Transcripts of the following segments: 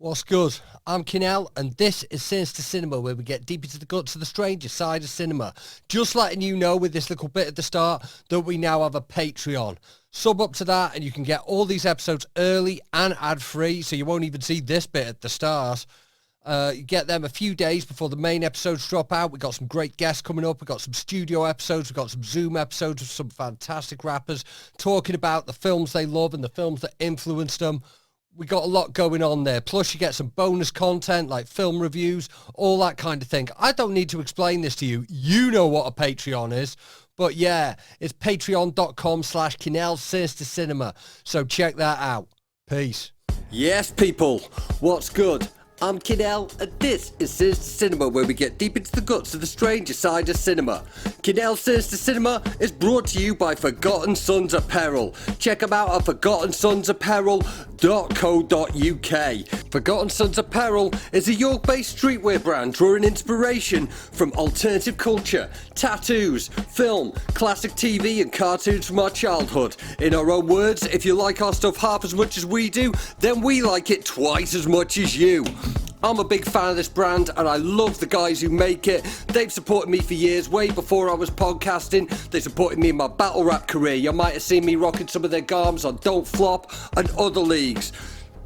What's good? I'm Kinell, and this is Sinister Cinema, where we get deep into the guts of the stranger side of cinema. Just letting you know with this little bit at the start that we now have a Patreon. Sub up to that and you can get all these episodes early and ad-free, so you won't even see this bit at the start. You get them a few days before the main episodes drop out. We've got some great guests coming up. We've got some studio episodes. We've got some Zoom episodes with some fantastic rappers talking about the films they love and the films that influenced them. We got a lot going on there. Plus, you get some bonus content like film reviews, all that kind of thing. I don't need to explain this to you. You know what a Patreon is. But yeah, it's patreon.com/Kinell Sinister Cinema. So check that out. Peace. Yes, people. What's good? I'm Kinell, and this is Sinister Cinema, where we get deep into the guts of the stranger side of cinema. Kinell Sinister Cinema is brought to you by Forgotten Sons Apparel. Check them out at forgottensonsapparel.co.uk. Forgotten Sons Apparel is a York-based streetwear brand drawing inspiration from alternative culture, tattoos, film, classic TV and cartoons from our childhood. In our own words, if you like our stuff half as much as we do, then we like it twice as much as you. I'm a big fan of this brand and I love the guys who make it. They've supported me for years, way before I was podcasting. They supported me in my battle rap career. You might have seen me rocking some of their garms on Don't Flop and other leagues.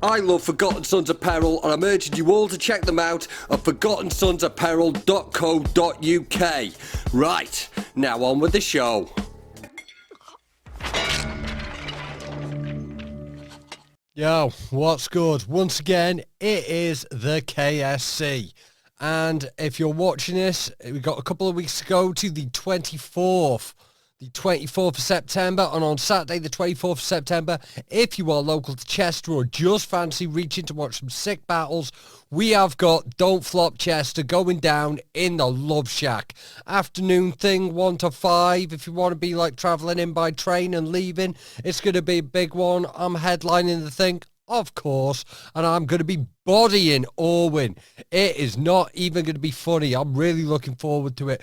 I love Forgotten Sons Apparel and I'm urging you all to check them out at forgottensonsapparel.co.uk. Right, now on with the show. Yo, what's good? Once again, it is the KSC. And if you're watching this, we got a couple of weeks to go to the 24th of September. And on Saturday, the 24th of September, if you are local to Chester or just fancy reaching to watch some sick battles, we have got Don't Flop Chester going down in the Love Shack. Afternoon thing, 1 to 5. If you want to be like travelling in by train and leaving, it's going to be a big one. I'm headlining the thing, of course, and I'm going to be bodying Orwin. It is not even going to be funny. I'm really looking forward to it.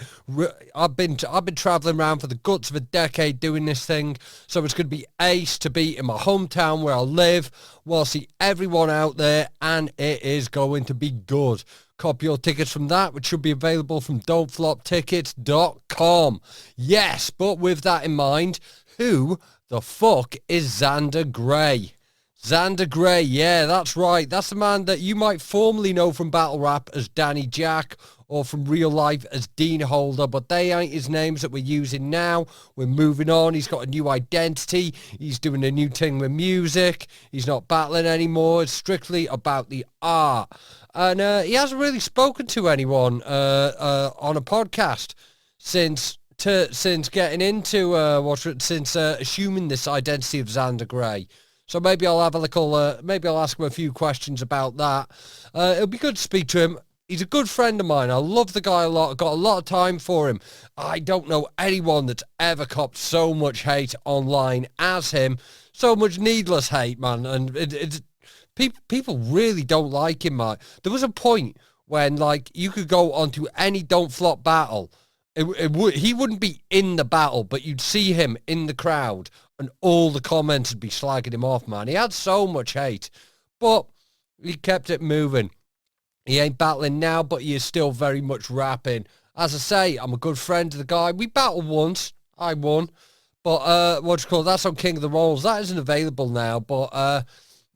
I've been travelling around for the guts of a decade doing this thing, so it's going to be ace to be in my hometown where I live, while see everyone out there, and it is going to be good. Copy your tickets from that, which should be available from don'tfloptickets.com. Yes, but with that in mind, who the fuck is Xander Grey? Xander Grey, yeah, that's right. That's the man that you might formerly know from battle rap as Danny Jaqq or from real life as Dean Holder, but they ain't his names that we're using now. We're moving on. He's got a new identity. He's doing a new thing with music. He's not battling anymore. It's strictly about the art. And he hasn't really spoken to anyone on a podcast since getting into assuming this identity of Xander Grey. So maybe I'll have a little, maybe I'll ask him a few questions about that. It'll be good to speak to him. He's a good friend of mine. I love the guy a lot. I've got a lot of time for him. I don't know anyone that's ever copped so much hate online as him. So much needless hate, man. And people really don't like him, man. There was a point when, like, you could go onto any Don't Flop battle. He wouldn't be in the battle, but you'd see him in the crowd and all the comments would be slagging him off, man. He had so much hate, but he kept it moving. He ain't battling now, but he is still very much rapping. As I say, I'm a good friend of the guy. We battled once. I won. But, that's on King of the Rolls. That isn't available now, but,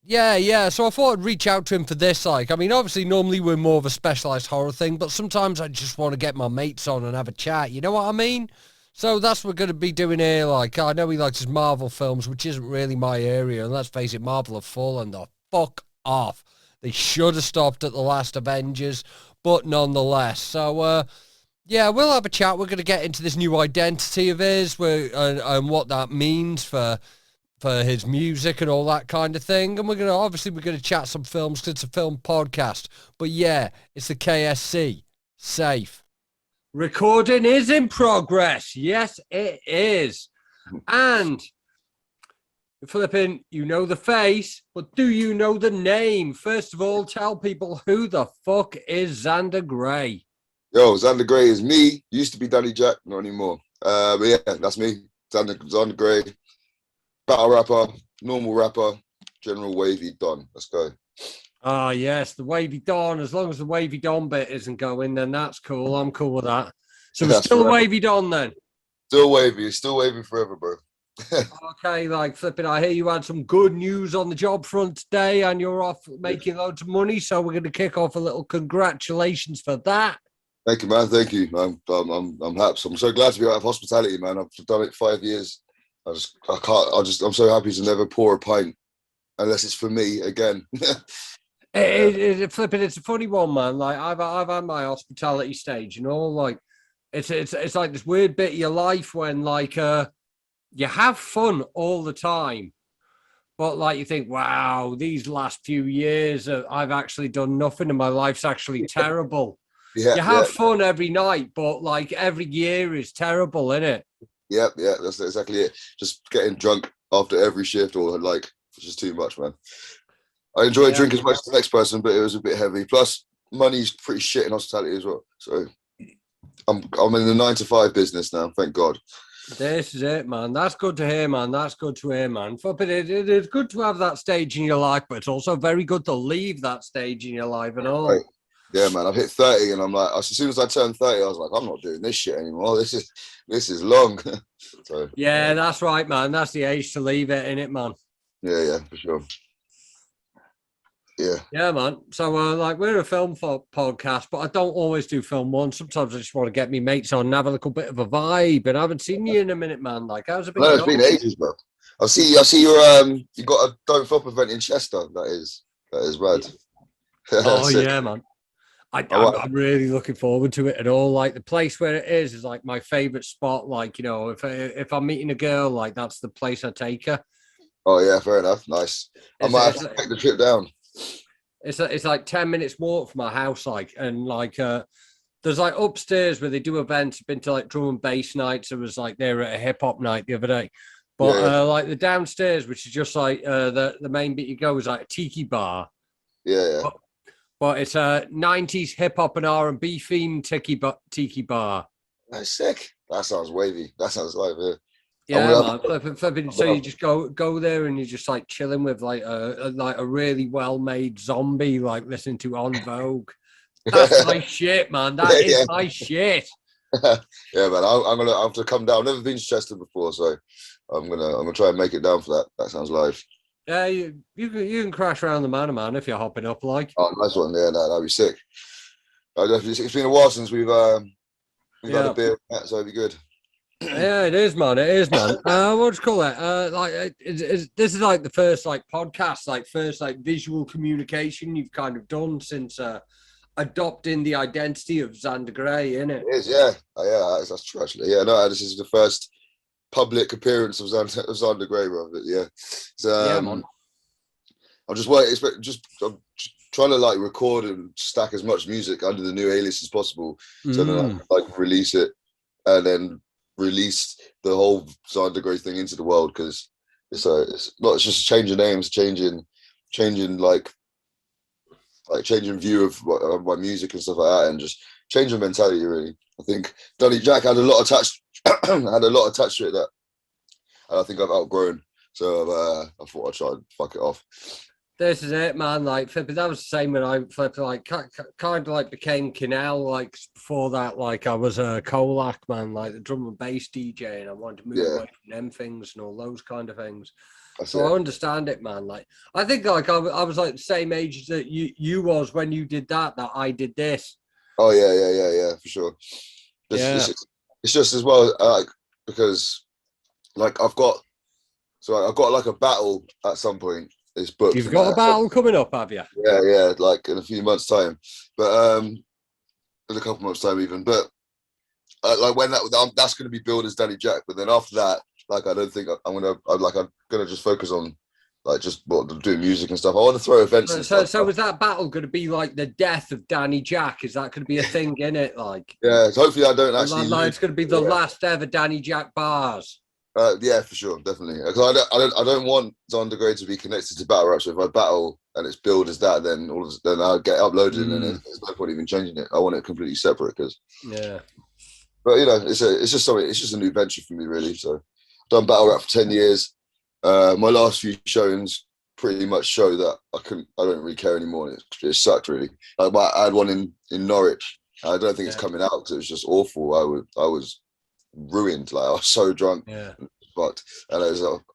yeah. So I thought I'd reach out to him for this. Like, I mean, obviously, normally we're more of a specialised horror thing, but sometimes I just want to get my mates on and have a chat. You know what I mean? So that's what we're going to be doing here. Like, I know he likes his Marvel films, which isn't really my area. And let's face it, Marvel are fallen the fuck off. They should have stopped at the last Avengers, but nonetheless. So, yeah, we'll have a chat. We're going to get into this new identity of his and what that means for his music and all that kind of thing. And we're going to chat some films because it's a film podcast. But yeah, it's the KSC. Safe. Recording is in progress. Yes, it is. And flipping, you know the face, but do you know the name? First of all, tell people who the fuck is Xander Grey. Yo, Xander Grey is me. Used to be Danny Jaqq, not anymore. But yeah, that's me. Xander Grey. Battle rapper, normal rapper, general wavy, done. Let's go. Ah, yes, the wavy dawn. As long as the wavy dawn bit isn't going, then that's cool. I'm cool with that. So we're That's still a forever. wavy dawn then. Still wavy. It's still wavy forever, bro. Okay, like flipping. I hear you had some good news on the job front today, and you're off making loads of money. So we're going to kick off a little congratulations for that. Thank you, man. Thank you. I'm happy. I'm so glad to be out of hospitality, man. I've done it 5 years. I'm so happy to never pour a pint unless it's for me again. Flipping. It's a funny one, man. Like I've had my hospitality stage, like it's like this weird bit of your life when you have fun all the time, but like you think, wow, these last few years I've actually done nothing and my life's actually terrible. Yeah, You have fun every night, but like every year is terrible, isn't it? yeah. That's exactly it. Just getting drunk after every shift, or like, it's just too much, man. I enjoy a Yeah. drink as much as the next person, but it was a bit heavy. Plus, money's pretty shit in hospitality as well. So I'm in the 9 to 5 business now, thank God. This is it, man. That's good to hear, man. That's good to hear, man. But it is good to have that stage in your life, but it's also very good to leave that stage in your life and all. Right. Yeah, man. I've hit 30, and I'm like, as soon as I turned 30, I was like, I'm not doing this shit anymore. This is long. So Yeah, that's right, man. That's the age to leave it, in it, man. yeah, for sure. Yeah. Yeah, man. So, like, we're a film podcast, but I don't always do film one. Sometimes I just want to get me mates on and have a little bit of a vibe. And I haven't seen you in a minute, man. Like, how's it been No, it's going? been ages, bro. I see your you got a Don't Flop event in Chester. That is rad. Oh, Sick. yeah, man. I might, I'm really looking forward to it at all. Like the place where it is like my favorite spot. Like if I'm meeting a girl, like that's the place I take her. oh yeah, fair enough. Nice. I It's might have it's to take the trip down. it's like 10 minutes walk from my house. Like and like there's like upstairs where they do events. I've been to like drum and bass nights. It was like they were at a hip hop night the other day. But Yeah. like the downstairs, which is just like the main bit you go is like a tiki bar. Yeah. But it's a 90s hip hop and R&B themed tiki bar. That's sick. That sounds wavy. That sounds like Yeah, man. Flipping, so you just go there and you're just like chilling with like a really well made zombie, like listening to On Vogue. That's my shit, man. That is yeah. my shit. Yeah, man. I'm gonna have to come down. I've never been to Chester before, so I'm gonna try and make it down for that. That sounds live. Yeah, you can crash around the man if you're hopping up like. Oh, nice one. Yeah, that'd be sick. It's been a while since we've had a Yeah. beer, so it'd be good. Yeah, it is, man. It is, man. What do you call it? This is like the first like podcast, like first like visual communication you've kind of done since adopting the identity of Xander Grey, innit? It is, yeah. Oh, yeah, that's true actually. Yeah, no, this is the first public appearance of Xander Grey, bro. But yeah, Yeah, man. I'm just waiting. I'm trying to like record and stack as much music under the new alias as possible, so then I can, like release it and then release the whole Xander Grey thing into the world, because it's not, it's just changing names, changing changing view of my music and stuff like that, and just changing mentality really. I think Danny Jaqq had a lot attached to it that I think I've outgrown. So I thought I'd try and fuck it off. This is it, man. Like flipping, that was the same when I flipped. Like kind of like became Kinell. Like before that, like I was a Colac man, like the drum and bass DJ, and I wanted to move away from them things and all those kind of things. So I understand it, man. Like I think like I was like the same age that you was when you did that I did this. Oh yeah, for sure. It's just as well, because like I've got like a battle at some point. It's booked. You've got a battle coming up, have you? Yeah, like in a few months' time, but in a couple months' time even. But like when that's going to be billed as Danny Jaqq, but then after that, like I don't think I'm gonna just focus on like just doing music and stuff. I want to throw events and stuff. So is that battle going to be like the death of Danny Jaqq? Is that going to be a thing in it? Like yeah, so hopefully I don't actually. Like it's going to be the last ever Danny Jaqq bars. Yeah, for sure, definitely. Because I don't want Xander Grey to be connected to battle rap. So if I battle and it's billed as that, then then I'll get uploaded and there's no point even changing it. I want it completely separate because. Yeah. But you know, it's just something. It's just a new venture for me, really. So I've done battle rap for 10 years. My last few showings pretty much show that I don't really care anymore. It sucked really. Like, I had one in Norwich. I don't think it's coming out because it was just awful. I was ruined. Like, I was so drunk. Yeah. But and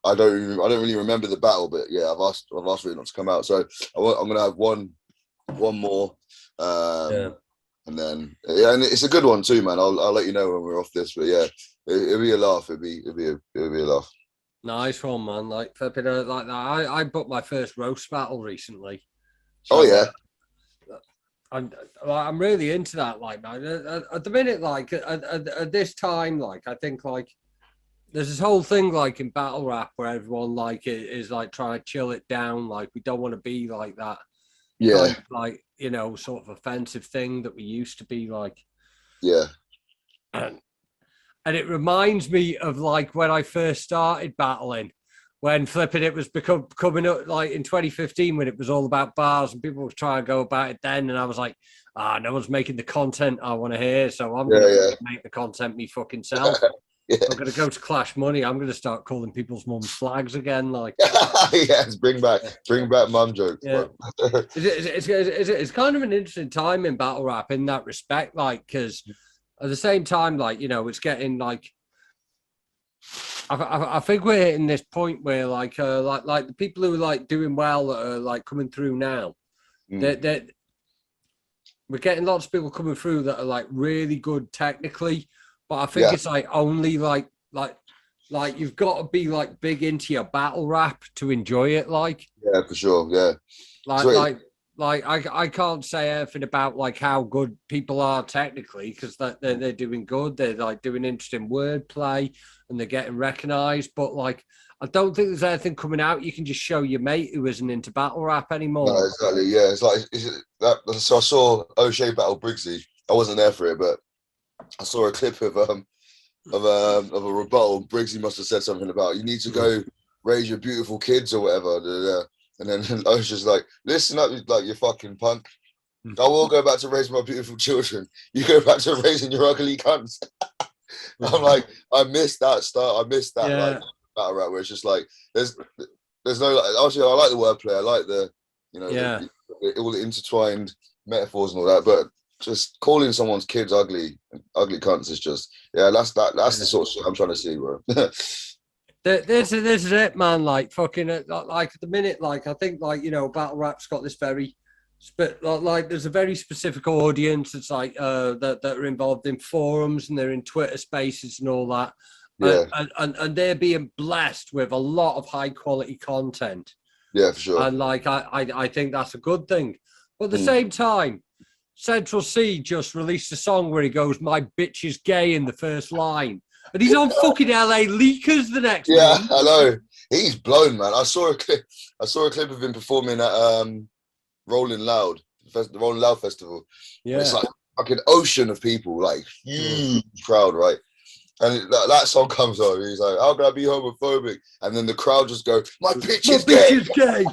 I don't really remember the battle, but yeah, I've asked for it not to come out. So I'm gonna have one more, and then and it's a good one too, man. I'll let you know when we're off this. But yeah, it'll be a laugh. It'll be a laugh. Nice one, man. Like flipping like that. I booked my first roast battle recently. So, yeah. I'm really into that. Like, man, at the minute, like at this time, like I think like. There's this whole thing like in battle rap where everyone like is like trying to chill it down. Like we don't want to be like that. Yeah. Kind of, like, you know, sort of offensive thing that we used to be like. Yeah. And it reminds me of like when I first started battling, when flipping it was coming up like in 2015 when it was all about bars and people were trying to go about it then. And I was like, no one's making the content I want to hear. So I'm going to make the content me fucking self. Yeah. I'm going to go to Clash Money. I'm going to start calling people's mums flags again. Like, yes, bring back mum jokes. Yeah. It's kind of an interesting time in battle rap in that respect, like, because at the same time, like, you know, it's getting like, I think we're hitting this point where like the people who are like doing well that are like coming through now, that we're getting lots of people coming through that are like really good technically. But I think it's like only like you've got to be like big into your battle rap to enjoy it. Like, yeah, for sure. Yeah. I can't say anything about like how good people are technically because they're doing good. They're like doing interesting wordplay and they're getting recognized. But like, I don't think there's anything coming out you can just show your mate who isn't into battle rap anymore. No, exactly. Yeah, it's like so I saw O'Shea battle Briggsy. I wasn't there for it, but I saw a clip of a rebuttal. Briggsy must have said something about you need to go raise your beautiful kids or whatever. And then I was just like, listen up, like you fucking punk. I will go back to raise my beautiful children. You go back to raising your ugly cunts. I'm like, I missed that start. I missed that like battle rap where it's just like there's no like, obviously I like the wordplay. I like the all the intertwined metaphors and all that, but just calling someone's kids ugly cunts is just that's the sort of shit I'm trying to see, bro. This is it, man. Like fucking like at the minute, like I think like, you know, battle rap's got this very like there's a very specific audience. It's like that are involved in forums and they're in Twitter spaces and all that. Yeah. And they're being blessed with a lot of high quality content. Yeah, for sure. And like I think that's a good thing. But at the same time, Central C just released a song where he goes, "My bitch is gay" in the first line. And he's on fucking LA Leakers the next month. I know. He's blown, man. I saw a clip of him performing at Rolling Loud Festival. Yeah. It's like a fucking ocean of people, like huge crowd, right? And that song comes on. He's like, "How can I be homophobic?" And then the crowd just go, "My bitch is gay."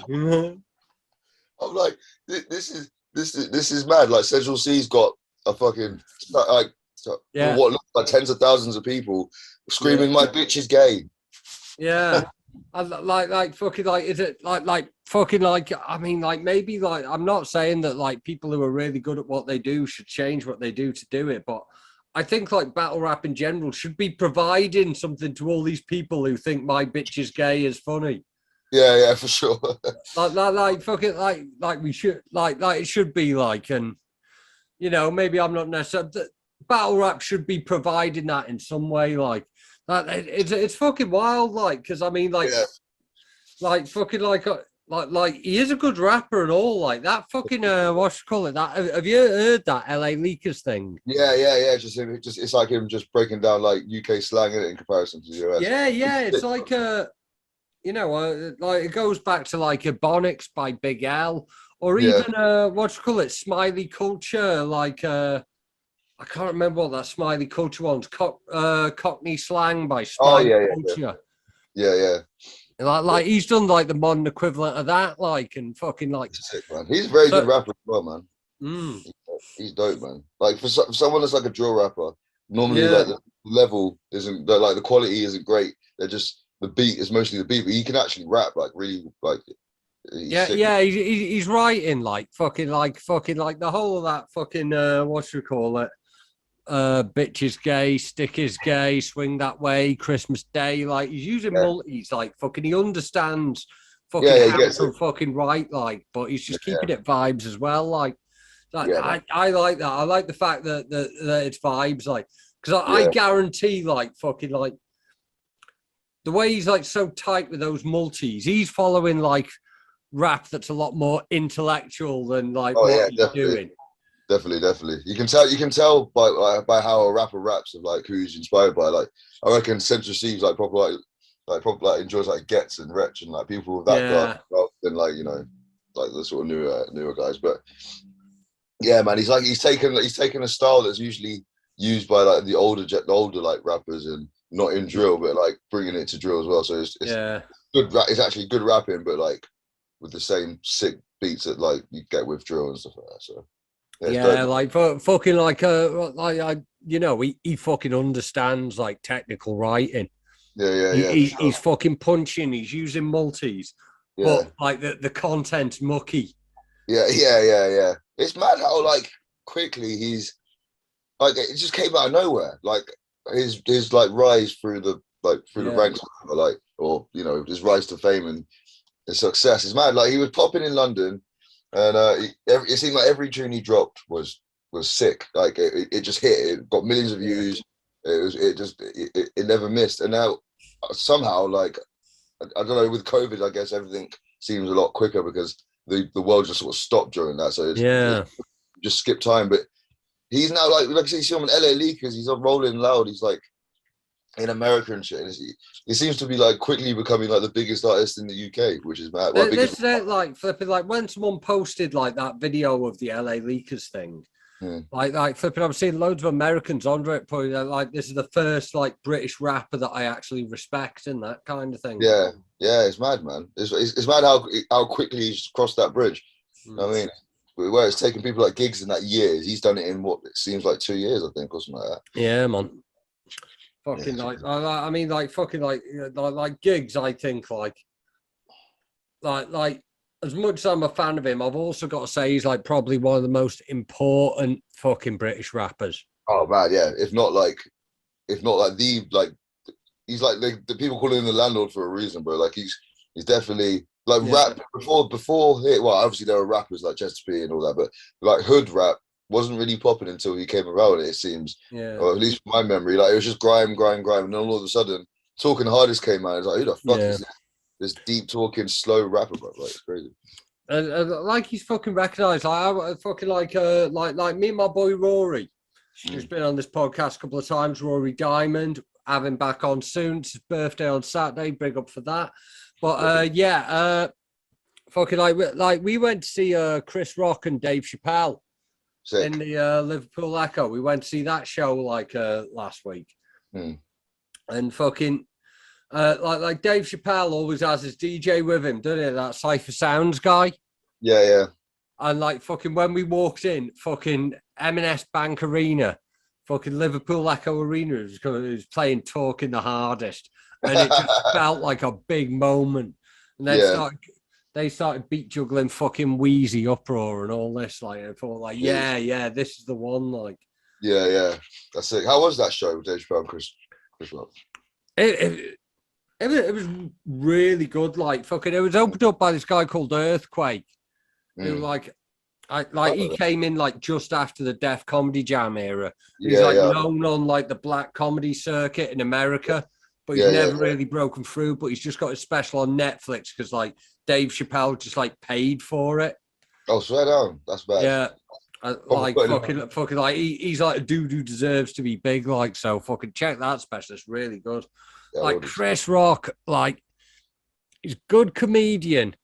I'm like, this is mad. Like Central C's got a fucking what looks like tens of thousands of people screaming, "My bitch is gay." Yeah. like fucking like is it like fucking like I mean like maybe like I'm not saying that like people who are really good at what they do should change what they do to do it, but I think like battle rap in general should be providing something to all these people who think "my bitch is gay" is funny. Yeah, for sure. like fucking like we should like it should be like, and you know, maybe I'm not necessarily battle rap should be providing that in some way, like that. It's fucking wild, like because I mean like fucking like he is a good rapper and all, like that fucking what you call it, that have you heard that LA Leakers thing? Yeah, just it's like him just breaking down like UK slang in comparison to the US. Yeah, it's like you know, like it goes back to like Ebonics by Big L, or even what you call it, Smiley Culture, like I can't remember what that Smiley Culture one's, Cockney Slang by Smiley Culture. Yeah. Like he's done like the modern equivalent of that, like, and fucking like. Sick, man. He's a very good rapper as well, man. He's dope, man. Like for someone that's like a drill rapper, normally like the level isn't like the quality isn't great. They're just the beat is mostly the beat, but he can actually rap like really like He's Yeah, sick. yeah, he's writing like fucking like the whole of that fucking what should we call it? Bitch is gay, stick is gay, swing that way, Christmas Day. Like he's using Yeah, multis, like fucking he understands yeah, fucking yeah, he how gets to it. fucking write, like, but he's just Yeah, keeping it vibes as well. Like yeah, man. I like that. I like the fact that it's vibes, like, because I Yeah, guarantee like fucking like the way he's like so tight with those multis, he's following like rap that's a lot more intellectual than like oh what yeah, he's definitely. doing. Definitely. You can tell by how a rapper raps of like who he's inspired by. Like I reckon Central C's like proper like enjoys like Gets and Wretch and like people with that class Yeah, rather than like like the sort of newer guys. But yeah, man, he's taken a style that's usually used by like the older like rappers and not in drill, but like bringing it to drill as well. So it's yeah. good. It's actually good rapping, but like with the same sick beats that like you get with drill and stuff like that. So. Yeah, it's Yeah, dope. like fucking like I he fucking understands like technical writing. Yeah, for He's sure. fucking punching. He's using multis, Yeah, but like the content's mucky. yeah. It's mad how like quickly he's like it just came out of nowhere. Like his like rise through the Yeah, ranks, or his rise to fame and his success is mad. Like he was popping in London, and it seemed like every tune he dropped was sick. Like it just hit. It got millions of yeah, views. It never missed. And now somehow like I don't know, with COVID, I guess everything seems a lot quicker because the world just sort of stopped during that. So it yeah. just skipped time. But he's now like you see him in LA Leakers, he's on Rolling Loud, he's like in America and shit. And he seems to be like quickly becoming like the biggest artist in the UK, which is mad. Well, This biggest. is it, like flipping like when someone posted like that video of the LA Leakers thing. Yeah. Like flipping, I'm seeing loads of Americans under it, putting like this is the first like British rapper that I actually respect and that kind of thing. Yeah, it's mad, man. It's mad how quickly he's crossed that bridge. I mean, where it's taken people like Gigs in that years, he's done it in what it seems like 2 years, I think, or something like that. Yeah, man. Fucking Yeah, I mean, like fucking like Gigs. I think like as much as I'm a fan of him, I've also got to say he's like probably one of the most important fucking British rappers. oh man, yeah. If not like he's like the people calling him the landlord for a reason, bro. Like he's definitely like Yeah, rap before here. Well, obviously there were rappers like Chester P and all that, but like hood rap wasn't really popping until he came around. It seems, yeah, or at least from my memory, like it was just grime, and then all of a sudden, Talking Hardest came out. It's like, who the fuck yeah. is this deep talking slow rapper, bro? Like it's crazy. Like he's fucking recognised. I fucking like me and my boy Rory, who's been on this podcast a couple of times. Rory Diamond, have him back on soon. It's his birthday on Saturday. Big up for that. But fucking like we went to see Chris Rock and Dave Chappelle Sick. in the Liverpool Echo. We went to see that show like last week, Mm. and fucking like Dave Chappelle always has his DJ with him, doesn't he? That Cypher Sounds guy. Yeah. And like fucking when we walked in, fucking M&S Bank Arena, fucking Liverpool Echo Arena was playing Talking the Hardest, and it just felt like a big moment. And then Yeah. they started beat juggling fucking Wheezy Uproar and all this. Like I thought, like yeah, this is the one. Like Yeah. That's it. How was that show with Dave Chappelle and Chris Rock? it was really good. Like fucking, it was opened up by this guy called Earthquake, who he came in like just after the Def Comedy Jam era. He's like known on like the black comedy circuit in America, but he's never really broken through. But he's just got a special on Netflix because like Dave Chappelle just like paid for it. Oh, swear down. That's bad. Yeah. Like fucking like he's like a dude who deserves to be big, like, so fucking check that special. It's really good. Yeah, like Chris Rock, like he's a good comedian.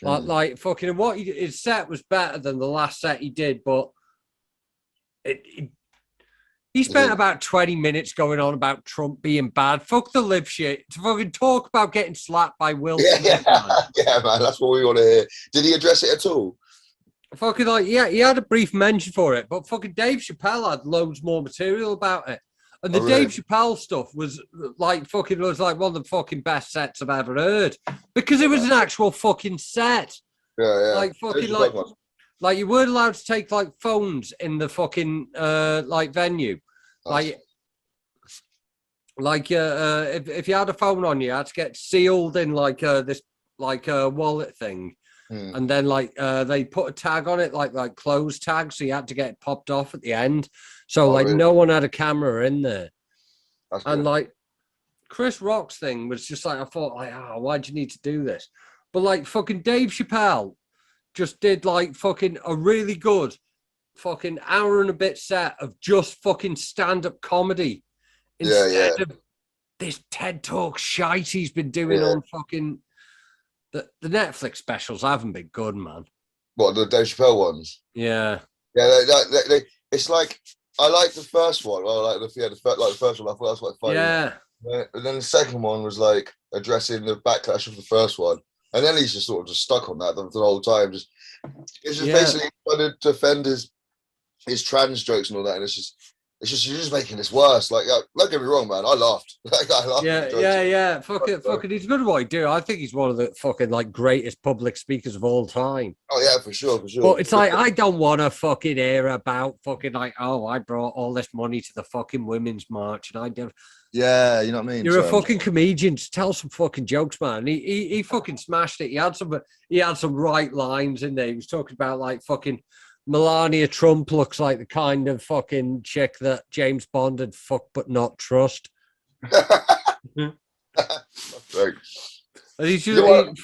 Like fucking his set was better than the last set he did, but he spent about 20 minutes going on about Trump being bad. Fuck the lip shit. To fucking talk about getting slapped by Will Smith. Yeah, man, that's what we want to hear. Did he address it at all? Fucking like, yeah, he had a brief mention for it, but fucking Dave Chappelle had loads more material about it. And the Dave Chappelle stuff was like fucking was like one of the fucking best sets I've ever heard because it was an actual fucking set. Yeah. Like fucking like you weren't allowed to take like phones in the fucking like venue. Like if you had a phone on you had to get sealed in like this like a wallet thing. And then like they put a tag on it, like closed tag, so you had to get it popped off at the end. So like no one had a camera in there. And like Chris Rock's thing was just like I thought, like, oh, why'd you need to do this? But like fucking Dave Chappelle just did like fucking a really good fucking hour and a bit set of just fucking stand-up comedy instead of this TED Talk shite he's been doing on fucking the Netflix specials haven't been good, man. What, the Dave Chappelle ones? Yeah. Yeah, it's like I like the first one. Well, like the first one, I thought that was quite funny. Yeah. And then the second one was like addressing the backlash of the first one, and then he's just sort of just stuck on that the whole time. It's just basically trying to defend his trans jokes and all that, and it's just you're just making this worse. Like, don't get me wrong, man. I laughed. Like, I laughed. Yeah. Fucking. He's good at what he do. I think he's one of the fucking like greatest public speakers of all time. Oh yeah, for sure. But it's like I don't want to fucking hear about fucking like, oh, I brought all this money to the fucking women's march, and I did. Yeah, you know what I mean. You're a fucking comedian. Just tell some fucking jokes, man. He fucking smashed it. He had some right lines in there. He was talking about like fucking Melania Trump looks like the kind of fucking chick that James Bond had fucked but not trust. And he's just,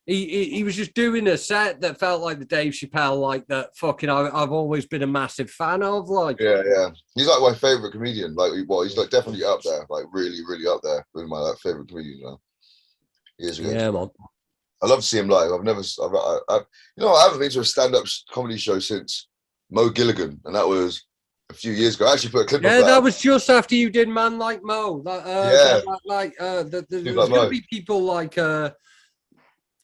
he was just doing a set that felt like the Dave Chappelle, like that fucking I've always been a massive fan of. Like, yeah. He's like my favorite comedian. Like, he's like definitely up there, like really, really up there with my like, favorite comedian now. Years ago. Yeah, man. I love to see him live. I haven't been to a stand-up comedy show since Mo Gilligan, and that was a few years ago. I actually put a clip of that. Yeah, that was just after you did Man Like Mo. There's going to be people like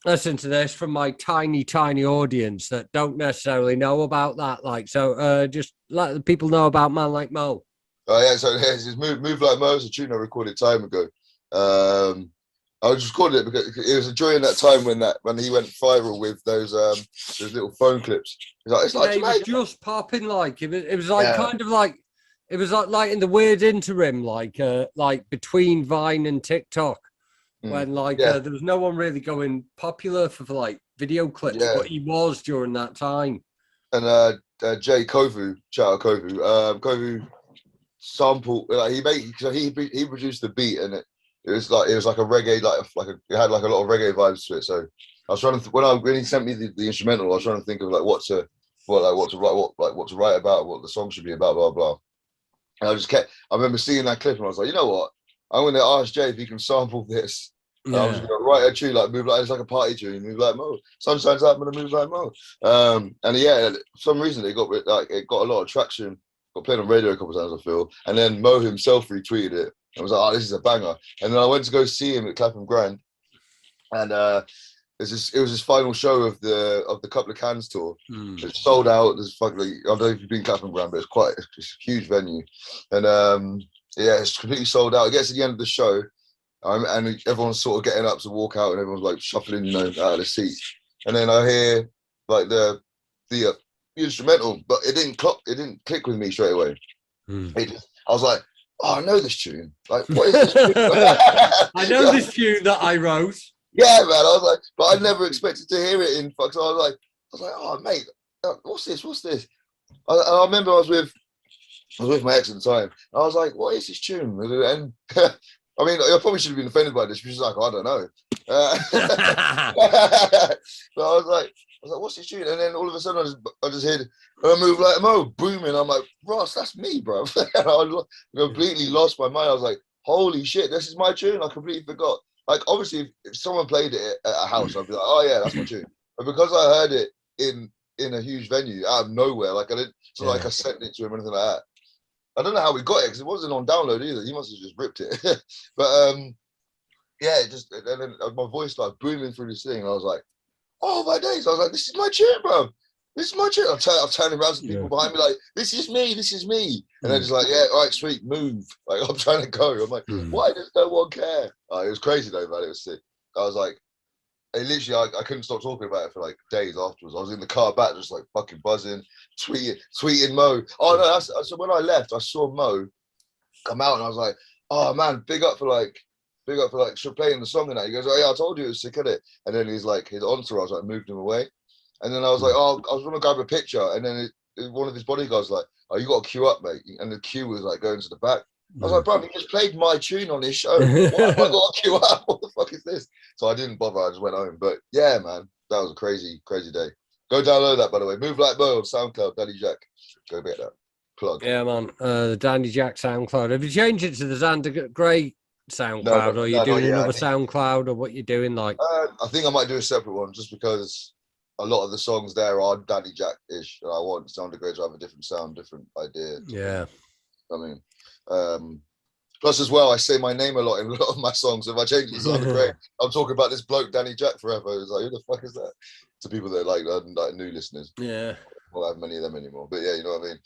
listen to this from my tiny audience that don't necessarily know about that. Like, so just let the people know about Man Like Mo. Oh yeah, so his Move Like Mo is a tune I recorded time ago. I just recorded it because it was during that time when he went viral with those little phone clips. It's like it was just popping. Like it was like kind of like it was like in the weird interim, like between Vine and TikTok, when there was no one really going popular for like video clips, but he was during that time. And Jay Kovu, shout out Kovu, Kovu sample he produced the beat, and it was like a reggae, it had like a lot of reggae vibes to it. So I was trying to when he sent me the instrumental, I was trying to think of like what to write about, what the song should be about, blah blah. And I remember seeing that clip and I was like, you know what? I'm going to ask Jay if he can sample this. And I was going to write a tune like Move Like, it's like a party tune, Move Like Mo. Sometimes I'm going to move like Mo. And yeah, for some reason it got a lot of traction. Got played on radio a couple of times, I feel. And then Mo himself retweeted it. I was like, oh, this is a banger. And then I went to go see him at Clapham Grand, and it was his final show of the Couple of Cans tour. It's sold out. There's fucking, I don't know if you've been Clapham Grand, but it's a huge venue, and it's completely sold out. It gets to the end of the show, and everyone's sort of getting up to walk out, and everyone's like shuffling, out of the seats. And then I hear like the instrumental, but it didn't click with me straight away. I was like, oh, I know this tune. Like, what is this tune? I know this tune that I wrote. Yeah, man. I was like, but I never expected to hear it in fuck. So I was like, oh, mate, what's this? I remember I was with my ex at the time. I was like, what is this tune? And I mean, I probably should have been offended by this. She's like, I don't know. But I was like, what's this tune? And then all of a sudden, I just heard I Move Like Mo booming. I'm like, Ross, that's me, bro. I completely lost my mind. I was like, holy shit, this is my tune. I completely forgot. Like, obviously, if someone played it at a house, I'd be like, oh yeah, that's my tune. But because I heard it in a huge venue out of nowhere, like I didn't, like I sent it to him or anything like that. I don't know how we got it because it wasn't on download either. He must have just ripped it. But yeah, and then my voice started booming through this thing. And I was like, oh my days! I was like, this is my tune, bro. this is my shit. I'm turning around to people behind me like, this is me. And they're just like, yeah, all right, sweet, move. Like, I'm trying to go. I'm like, why does no one care? It was crazy though, man. It was sick. I was like, I couldn't stop talking about it for like days afterwards. I was in the car back, just like fucking buzzing, tweeting Mo. Oh no, so when I left, I saw Mo come out, and I was like, oh man, big up for playing the song and that. He goes, oh yeah, I told you it was sick, innit? And then he's like, his entourage like moved him away, and then I was like, oh, I was gonna grab a picture, and then one of his bodyguards was like, oh, you got to queue up, mate, and the queue was like going to the back. I was like, bro, he just played my tune on his show. Why have I got to queue up? What the fuck is this? So I didn't bother. I just went home. But yeah, man, that was a crazy, crazy day. Go download that, by the way. Move Like Mo on SoundCloud, Danny Jaqq. Go get that. Plug. Yeah, man. The Danny Jaqq SoundCloud. Have you changed it to the Xander Grey SoundCloud, or are you doing another SoundCloud, or what you're doing? Like, I think I might do a separate one, just because a lot of the songs there are Danny Jaqq-ish, and I want Xander Grey to have a different sound, different idea. Yeah. I mean, plus as well, I say my name a lot in a lot of my songs. If I change it to Xander Grey, I'm talking about this bloke Danny Jaqq forever. It's like, who the fuck is that? To people that like new listeners. Yeah. I won't have many of them anymore. But yeah, you know what I mean.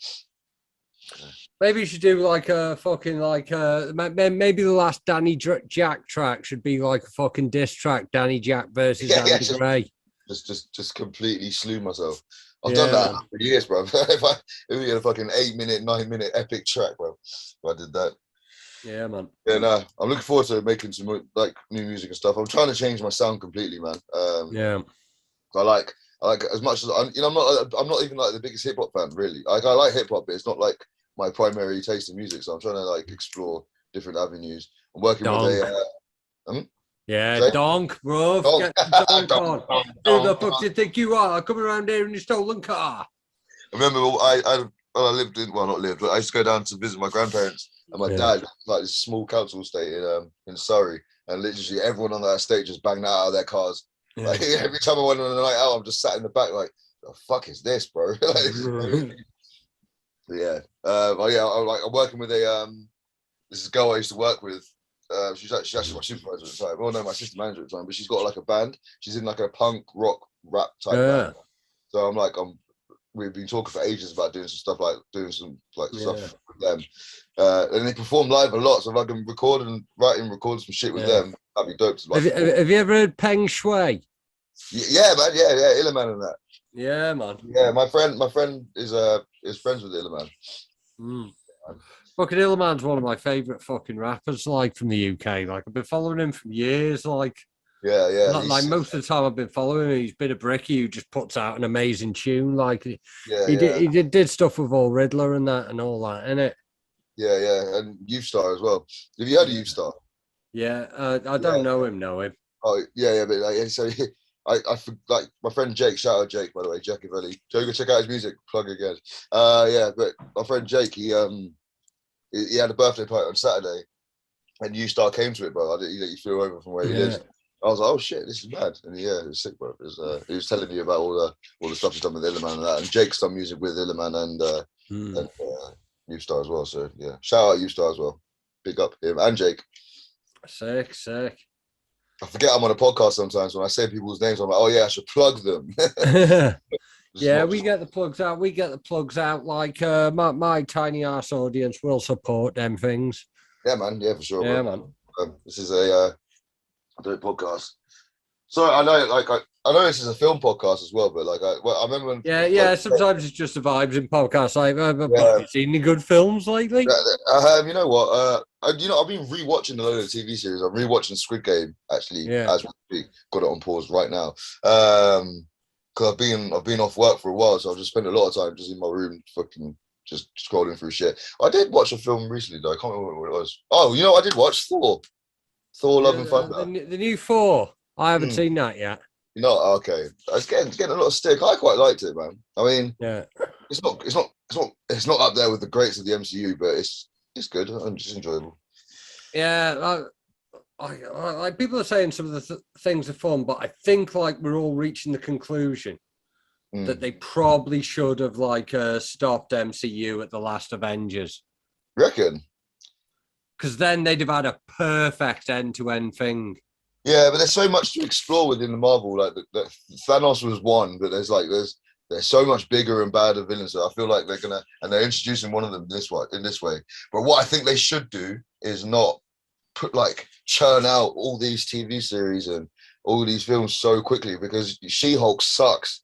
Maybe you should do like a fucking maybe the last Danny Jaqq track should be like a fucking diss track, Danny Jaqq versus Xander Grey. Just completely slew myself. I've done that for years, bro. If we had a fucking 8-minute, 9-minute epic track, bro, if I did that. Yeah, man. Yeah, no, I'm looking forward to making some like new music and stuff. I'm trying to change my sound completely, man. I like as much as I'm not even like the biggest hip hop fan, really. Like, I like hip hop, but it's not like my primary taste in music. So I'm trying to like explore different avenues. I'm working with a donk, bro. Get the donk on. Who the fuck do you think you are? Coming around here in your stolen car. I remember I lived in, well, not lived, but I used to go down to visit my grandparents, and my dad, like this small council estate in Surrey, and literally everyone on that estate just banged out of their cars. Yeah. Like, every time I went on a night out, I'm just sat in the back like, the fuck is this, bro? I'm working with this girl I used to work with. She's actually my supervisor at the time. Well, no, my assistant manager at the time, but she's got like a band. She's in like a punk rock rap type band. So we've been talking for ages about doing some stuff stuff with them. And they perform live a lot, so if I can record some shit with them, that'd be dope. Have you ever heard Peng Shui? Yeah, man. Yeah, Illiman and that. Yeah, man. Yeah, my friend is friends with Illiman. Fucking Illiman's one of my favourite fucking rappers, like, from the UK. Like, I've been following him for years, like. Yeah. Like most of the time I've been following him, he's been a bricky who just puts out an amazing tune. Like, he did stuff with all Riddler and that and all that, innit? Yeah, and Youth Star as well. Have you heard of Youth Star? Yeah, I don't know him. Oh, yeah, but so I like my friend Jake. Shout out Jake, by the way, Jackie Valley. Go check out his music. Plug again. But my friend Jake, he had a birthday party on Saturday, and Youth Star came to it, bro. He flew over from where he lives. I was like, oh shit, this is mad. And it was sick, bro. He was telling me about all the stuff he's done with Illiman and that. And Jake's done music with Illiman and Youth Star as well. So yeah, shout out Youth Star as well. Big up him and Jake. Sick. I forget I'm on a podcast sometimes. When I say people's names, I'm like, oh yeah, I should plug them. We get the plugs out. Like my tiny ass audience will support them things. Yeah, man. Yeah, for sure. Yeah, bro. Man. This is a podcast. So I know this is a film podcast as well, but I remember when. Yeah. Sometimes it's just the vibes in podcasts. Like, have you seen any good films lately? You know what? I've been rewatching a load of TV series. I'm rewatching Squid Game actually as we speak. Got it on pause right now. Because I've been off work for a while, so I've just spent a lot of time just in my room, fucking just scrolling through shit. I did watch a film recently though. I can't remember what it was. Oh, you know, I did watch Thor, Love and Thunder. The new Thor. I haven't seen that yet. You know, okay. It's getting a lot of stick. I quite liked it, man. I mean, it's not up there with the greats of the MCU, but it's good and just enjoyable. Yeah, like people are saying some of the things are fun, but I think like we're all reaching the conclusion that they probably should have stopped MCU at the last Avengers. Reckon? Because then they'd have had a perfect end-to-end thing. Yeah, but there's so much to explore within the Marvel. Like Thanos was one, but there's they're so much bigger and badder villains. So I feel like they're introducing one of them in this way. But what I think they should do is not churn out all these TV series and all these films so quickly, because She-Hulk sucks.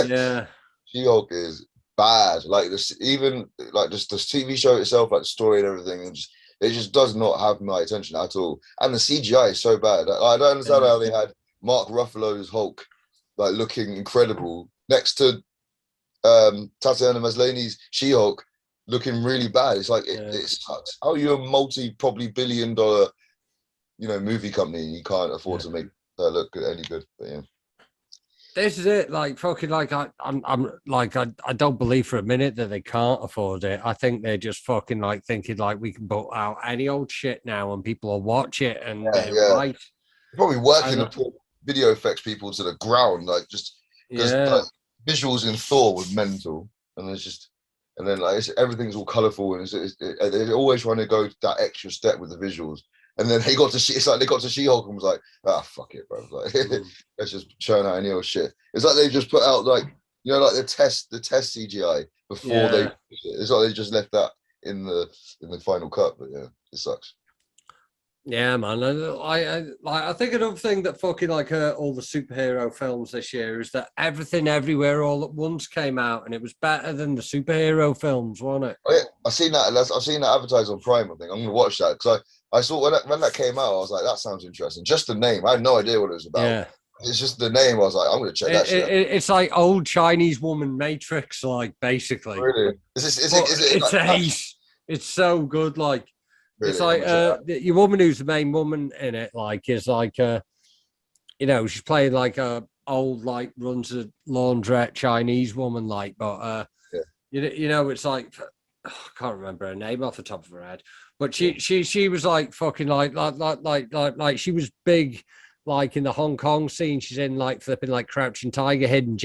Yeah. She-Hulk is bad. Like this, even like just the TV show itself, like the story and everything, it just does not have my attention at all. And the CGI is so bad. I don't understand how they had Mark Ruffalo's Hulk like looking incredible next to Tatiana Maslany's She-Hulk looking really bad. It's like it sucks. How are you a probably $billion movie company and you can't afford to make that look any good? But yeah. This is it. Like fucking, like I'm like I don't believe for a minute that they can't afford it. I think they're just fucking like thinking like we can put out any old shit now and people will watch it and they're right. Probably working to put video effects people to the ground, like just because like, visuals in Thor was mental, and then like everything's all colourful and they're always trying to go that extra step with the visuals. And then they got to She-Hulk and was like, fuck it, bro. Like, let's just churn out any old shit. It's like they just put out like the test CGI before they. It's like they just left that in the final cut. But yeah, it sucks. Yeah, man. I think another thing that fucking like all the superhero films this year is that Everything Everywhere All at Once came out and it was better than the superhero films, wasn't it? Oh, yeah. I've seen that advertised on Prime. I think I'm gonna watch that because I saw when that came out. I was like, that sounds interesting. Just the name, I had no idea what it was about. Yeah. It's just the name. I was like, I'm gonna check that shit. It's like old Chinese woman Matrix, like basically. Really? It's ace. It's so good, like. Really? It's like your woman who's the main woman in it, like, is like she's playing like a old, like, runs a laundrette Chinese woman, like, but it's like I can't remember her name off the top of her head, but she was like fucking like she was big, like in the Hong Kong scene. She's in like flipping like Crouching Tiger, Hidden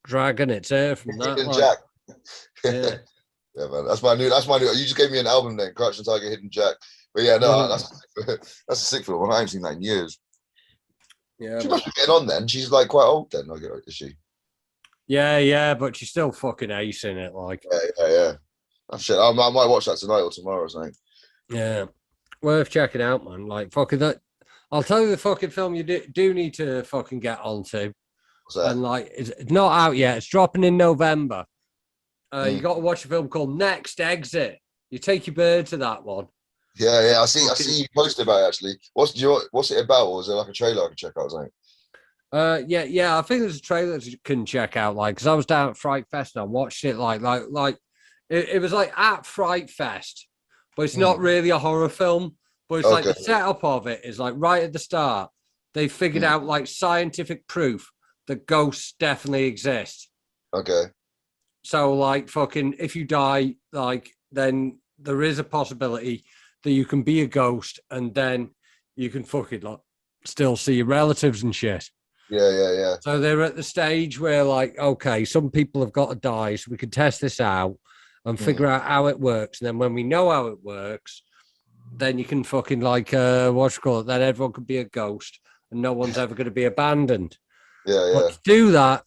Dragon. It's her from that. Hidden like, Jack. Yeah. Yeah, man, that's my new. You just gave me an album name, Crouching Tiger, Hidden Jack. But yeah, no, that's a sick film. I haven't seen that in years. Yeah, she must be getting on then. She's like quite old then, is she? Yeah, but she's still fucking acing it, like. Yeah. Oh, shit, I might watch that tonight or tomorrow or something. Yeah, worth checking out, man. Like fucking that. I'll tell you the fucking film you do need to fucking get onto. What's that? And like, it's not out yet. It's dropping in November. You got to watch a film called Next Exit. You take your bird to that one. Yeah. I see you posted about it actually. What's it about? Or is there like a trailer I can check out or something? Yeah. I think there's a trailer you can check out. Like, because I was down at Fright Fest and I watched it. Like it was like at Fright Fest, but it's not really a horror film. But it's like the setup of it is like right at the start. They figured out like scientific proof that ghosts definitely exist. Okay. So, like, fucking, if you die, like, then there is a possibility that you can be a ghost and then you can fucking, like, still see your relatives and shit. Yeah. So they're at the stage where, like, okay, some people have got to die, so we can test this out and figure out how it works. And then when we know how it works, then you can fucking, like, then everyone can be a ghost and no one's ever going to be abandoned. Yeah. But to do that,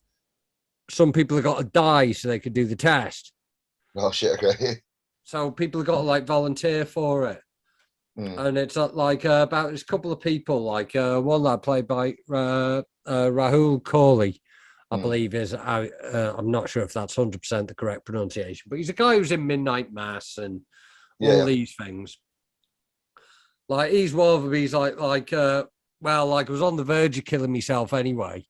some people have got to die so they could do the test. Oh shit! Okay. So people have got to like volunteer for it, and it's like about this couple of people, like one lad played by Rahul Kohli, I believe is. I'm not sure if that's 100% the correct pronunciation, but he's a guy who's in Midnight Mass and all these things. Like he's one of them. He's like I was on the verge of killing myself anyway.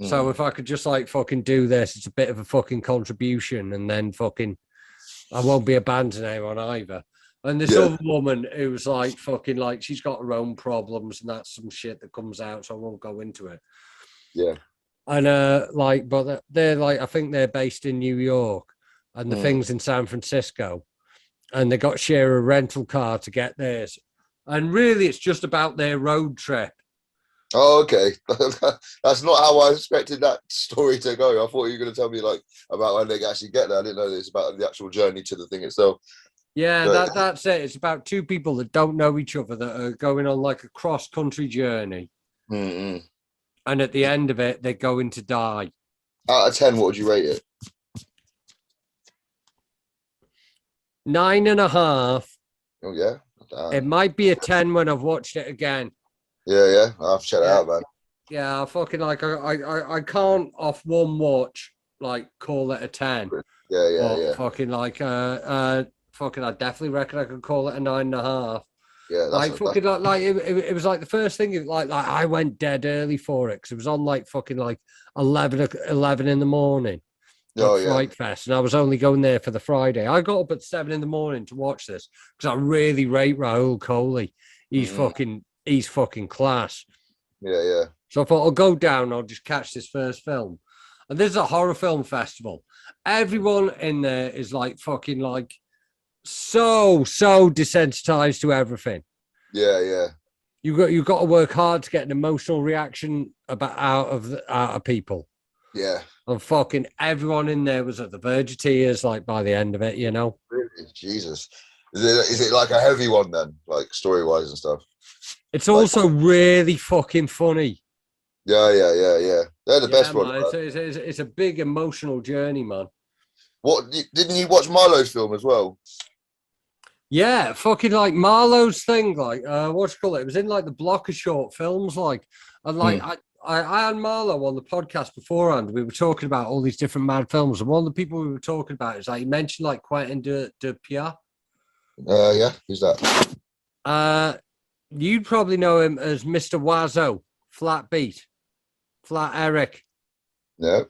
So if I could just like fucking do this, it's a bit of a fucking contribution, and then fucking I won't be abandoning anyone either. And this other woman who's like fucking like she's got her own problems, and that's some shit that comes out, so I won't go into it. Yeah. And but they're like I think they're based in New York, and the thing's in San Francisco, and they got to share a rental car to get theirs. And really, it's just about their road trip. Oh, okay. That's not how I expected that story to go. I thought you were going to tell me like about when they actually get there. I didn't know it's about the actual journey to the thing itself. Yeah, that's it. It's about two people that don't know each other that are going on like a cross-country journey. And at the end of it, they're going to die. Out of 10, what would you rate it? 9.5. Oh yeah. It might be a 10 when I've watched it again. Yeah. I'll have to check it out, man. Yeah, I fucking like I can't off one watch like call it a 10. Yeah. Fucking like fucking I definitely reckon I could call it a 9.5. Yeah, Like fucking like it was like the first thing like I went dead early for it because it was on like fucking like 11 in the morning at Fright Fest, and I was only going there for the Friday. I got up at 7 in the morning to watch this because I really rate Rahul Kohli. He's fucking class. Yeah. So I thought I'll go down. I'll just catch this first film, and this is a horror film festival. Everyone in there is like fucking like so desensitized to everything. Yeah. You've got to work hard to get an emotional reaction out of people. Yeah. And fucking everyone in there was at the verge of tears, like by the end of it, you know. Really? Jesus. Is it like a heavy one then, like story wise and stuff? It's also really fucking funny. Yeah. They're the best one. It's a big emotional journey, man. What didn't you watch Marlowe's film as well? Yeah, fucking like Marlowe's thing, like what's it called? It was in like the block of short films, like, and like I had Marlowe on the podcast beforehand. We were talking about all these different mad films, and one of the people we were talking about is like he mentioned like Quentin de Pierre. Yeah, who's that? You'd probably know him as Mr. Wazzo, Flat Eric. No.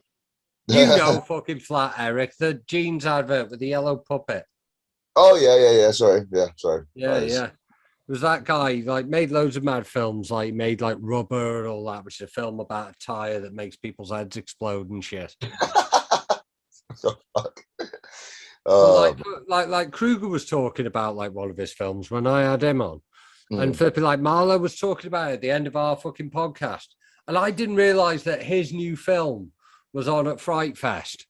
You know fucking Flat Eric, the jeans advert with the yellow puppet. Oh yeah. Sorry. Yeah. It was that guy, like, made loads of mad films, like, made, like, Rubber and all that, which is a film about a tire that makes people's heads explode and shit. So fuck. Like Kruger was talking about, like, one of his films when I had him on. And flipping, like, Marlowe was talking about it at the end of our fucking podcast. And I didn't realise that his new film was on at Fright Fest.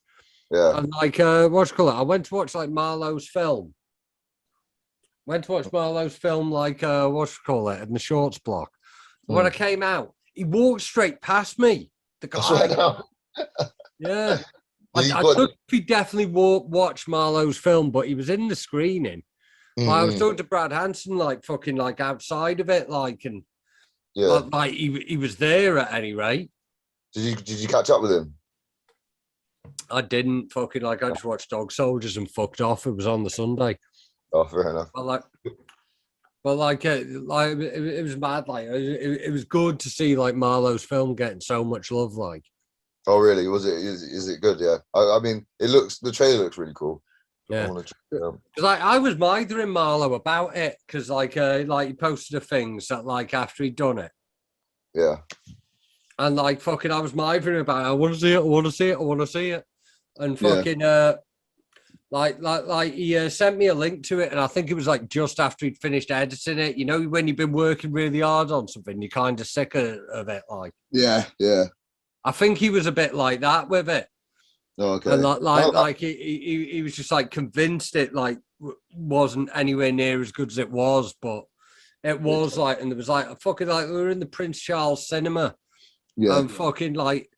Yeah. And, like, what's it called? I went to watch, like, Marlowe's film. Went to watch Marlowe's film, like, what's it called it, in the shorts block. When I came out, he walked straight past me. The guy. Yeah. I don't if he definitely watched Marlowe's film, but he was in the screening. I was talking to Brad Hanson, like, fucking, like, outside of it, like, and like he was there at any rate. Did you catch up with him? I didn't fucking, like, I just watched Dog Soldiers and fucked off. It was on the Sunday. Oh, fair enough. But it was mad. Like it was good to see like Marlowe's film getting so much love. Like, oh really? Was it? Is it good? Yeah. I mean, the trailer looks really cool. Yeah. Because I was mithering Marlowe about it because like he posted the things that like after he'd done it. Yeah. And like fucking, I was mithering about it. I want to see it. And fucking Like he sent me a link to it, and I think it was like just after he'd finished editing it. You know, when you've been working really hard on something, you're kind of sick of it. Like, yeah. I think he was a bit like that with it. Oh, okay. And he was just like convinced it like wasn't anywhere near as good as it was, but it was like, and there was like a fucking like we were in the Prince Charles Cinema, and fucking like.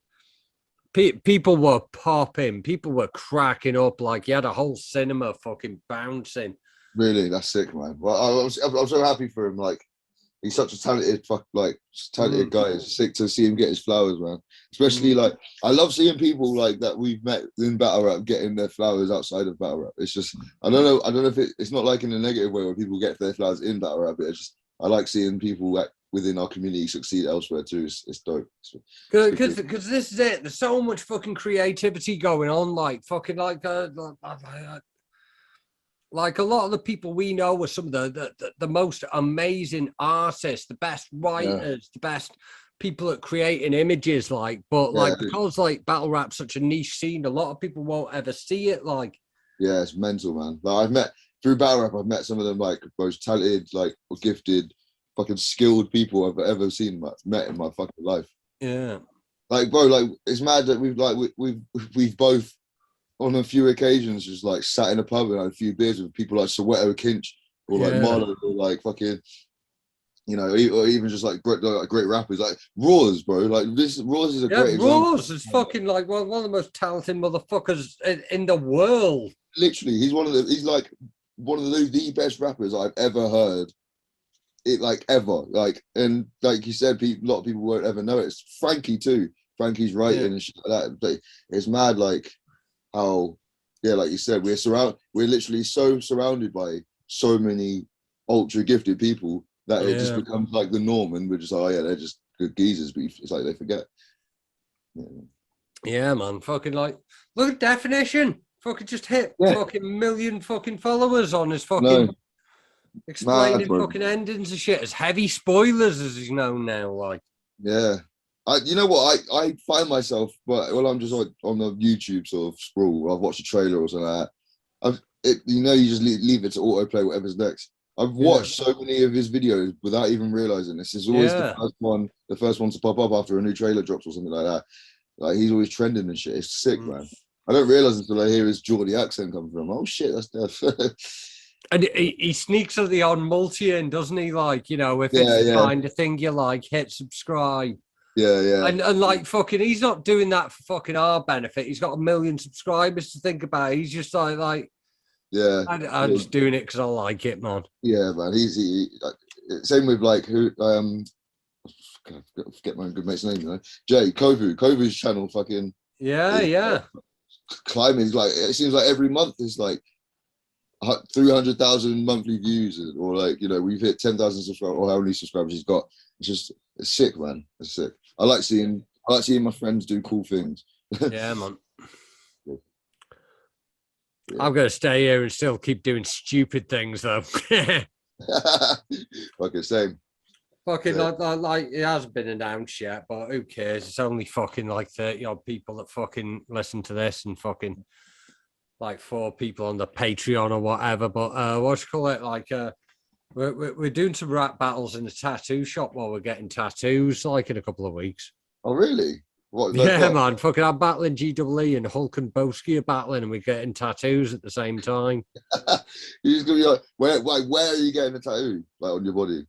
People were popping, people were cracking up. Like you had a whole cinema fucking bouncing. Really, that's sick, man. Well, I'm so happy for him. Like he's such a talented guy. It's sick to see him get his flowers, man. Especially like I love seeing people like that we've met in battle rap getting their flowers outside of battle rap. It's just I don't know if it's not like in a negative way where people get their flowers in battle rap. But it's just I like seeing people within our community succeed elsewhere too. It's dope. Because this is it. There's so much fucking creativity going on. Like fucking like a lot of the people we know are some of the most amazing artists, the best writers, the best people at creating images. Like, but because like battle rap's such a niche scene, a lot of people won't ever see it. Like, yeah, it's mental, man. Like I've met through battle rap, I've met some of them like most talented, like gifted. Fucking skilled people I've ever met in my fucking life. Yeah, like bro, like it's mad that we've both on a few occasions just like sat in a pub and had a few beers with people like Soweto Kinch or like Marlo or like fucking you know, or even just like great rappers like Raw's, bro. Like Raw's is a great example. Raw's is fucking like one of the most talented motherfuckers in the world. Literally, he's like one of the best rappers I've ever heard. It like ever, like, and like you said, a lot of people won't ever know it. It's Frankie too. Frankie's writing and shit like that. But it's mad, like how, yeah, like you said, we're literally so surrounded by so many ultra gifted people that it just becomes like the norm, and we're just like, oh yeah, they're just good geezers, but it's like they forget. Yeah, man, fucking like, look at Definition. Fucking just hit fucking million fucking followers on his fucking explaining fucking endings and shit as heavy spoilers as he's known now. Like, yeah. You know what? I find myself, but when I'm just like on the YouTube sort of scroll, I've watched a trailer or something like that. You know, you just leave it to autoplay whatever's next. I've watched so many of his videos without even realizing this. Is always the first one to pop up after a new trailer drops or something like that. Like he's always trending and shit. It's sick, man. I don't realize until I hear his Geordie accent come from. Oh shit, that's death. And he sneaks at the on multi-in, doesn't he? Like, you know, if it's the kind of thing you like, hit subscribe. Yeah. And like fucking, he's not doing that for fucking our benefit. He's got 1 million subscribers to think about. He's just like I'm just doing it because I like it, man. Yeah, man. Same with like who I forget my good mate's name, you know. Jay Kovu's channel fucking climbing. Like it seems like every month is like 300,000 monthly views, or like, you know, we've hit 10,000 subscribers, or how many subscribers he's got. It's sick, man. It's sick. I like seeing my friends do cool things. Yeah, man. I'm gonna stay here and still keep doing stupid things though. Okay, same. Fucking like it hasn't been announced yet, but who cares? It's only fucking like 30 odd people that fucking listen to this, and fucking like 4 people on the Patreon or whatever. But what you call it? Like we're doing some rap battles in the tattoo shop while we're getting tattoos, like in a couple of weeks. Oh really? What? Man. Fucking I'm battling GWE and Hulk and Boski are battling, and we're getting tattoos at the same time. You're just gonna be like, where are you getting a tattoo? Like on your body?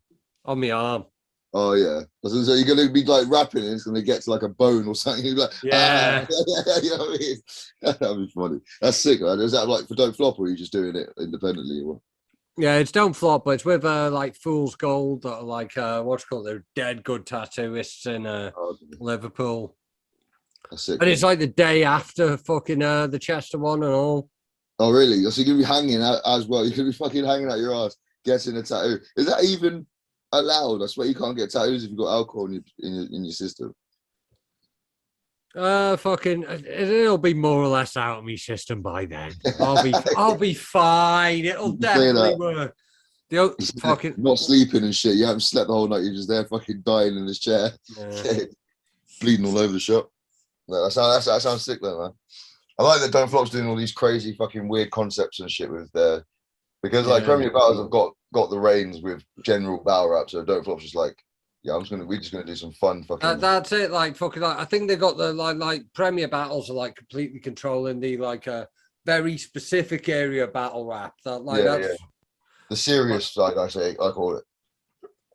On my arm. Oh yeah. So you're gonna be like rapping, and it's gonna get to like a bone or something. You're like, you know what I mean? That'd be funny. That's sick, man. Is that like for Don't Flop, or are you just doing it independently? Or? Yeah, it's Don't Flop, but it's with like Fool's Gold, that are like what's called, they're dead good tattooists in Liverpool. That's sick. And man, it's like the day after fucking the Chester one and all. Oh really? So you're gonna be hanging out as well. You're gonna be fucking hanging out your ass, getting a tattoo. Is that even allowed? I swear you can't get tattoos if you've got alcohol in your system. Fucking, it'll be more or less out of my system by then. I'll be fine. It'll definitely work. Fucking not sleeping and shit. You haven't slept the whole night. You're just there, fucking dying in this chair, bleeding all over the shop. No, that sounds sick, though, man. I like that Don't Flop's doing all these crazy, fucking weird concepts and shit with because like Premier Battles have got the reins with general battle rap, so Don't Flop's just like, we're just gonna do some fun fucking. That's it. Like fucking, like I think they got the like Premier Battles are like completely controlling the like very specific area of battle rap. That like that's the serious side. I call it.